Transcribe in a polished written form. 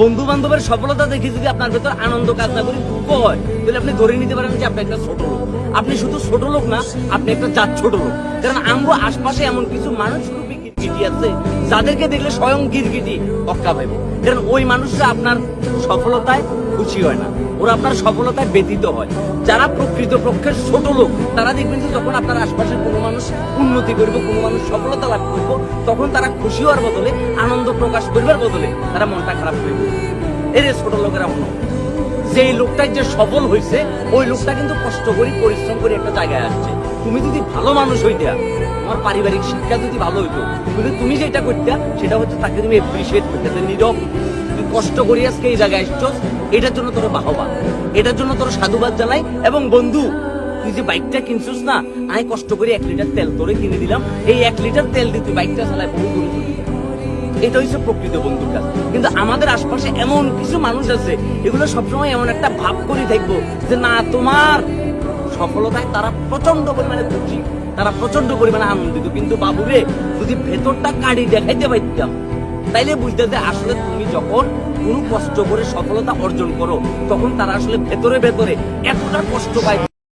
বন্ধু বান্ধবের সফলতা দেখে যদি আপনার ভেতর আনন্দ কাজ না করে দুঃখ হয়, তাহলে আপনি ধরে নিতে পারেন যে আপনি একটা ছোট লোক। আপনি শুধু ছোট লোক না, আপনি একটা জাত ছোট লোক। কারণ আমগো আশপাশে এমন কিছু মানুষ রূপী গিরগিটি আছে যাদেরকে দেখলে স্বয়ং গিরগিটি অক্কা ভাইব। কারণ ওই মানুষরা আপনার সফলতায় খুশি হয় না, ওরা আপনার সফলতায় ব্যতীত হয়। যারা প্রকৃত পক্ষের ছোট লোক তারা দেখবেন যে যখন আপনার আশপাশের কোনো মানুষ উন্নতি করবো, কোনো মানুষ সফলতা লাভ করবো, তখন তারা খুশি হওয়ার বদলে, আনন্দ প্রকাশ করবার বদলে তারা মনটা খারাপ করবে। এর ছোট লোকেরা মনে যেই লোকটাই যে সফল হয়েছে, ওই লোকটা কিন্তু কষ্ট করে পরিশ্রম করে একটা জায়গায় আসছে। তুমি যদি ভালো মানুষ হইতা, তোমার পারিবারিক শিক্ষা যদি ভালো হইতো, কিন্তু তুমি যেটা করতে সেটা হচ্ছে তাকে তুমি এপ্রিসিয়েট করতে, নীরব তুই কষ্ট করি আজকে এই জায়গায় আসছো, এটার জন্য তোর বাহবা, এটার জন্য তোর সাধুবাদ জানাই। এবং বন্ধু, তুই যে বাইকটা কিনছিস না, আমি কষ্ট করে 1 লিটার তেল তোরে কিনে দিলাম, এই 1 লিটার তেল দিয়ে তুই বাইকটা চালায় বহু দূরে চলে যা। এটা হচ্ছে প্রকৃত বন্ধুর কাজ। কিন্তু আমাদের আশপাশে এমন কিছু মানুষ আছে, এগুলো সবসময় এমন একটা ভাব করে থাকবো যে না, তোমার সফলতায় তারা প্রচন্ড পরিমাণে খুশি, তারা প্রচন্ড পরিমাণে আনন্দিত। কিন্তু বাবুরে, যদি ভেতরটা কাড়ি দেখাইতে পারতাম, তাইলে বুঝতে যে আসলে তুমি যখন কোনো কষ্ট করে সফলতা অর্জন করো, তখন তারা আসলে ভেতরে ভেতরে এতটা কষ্ট পায়।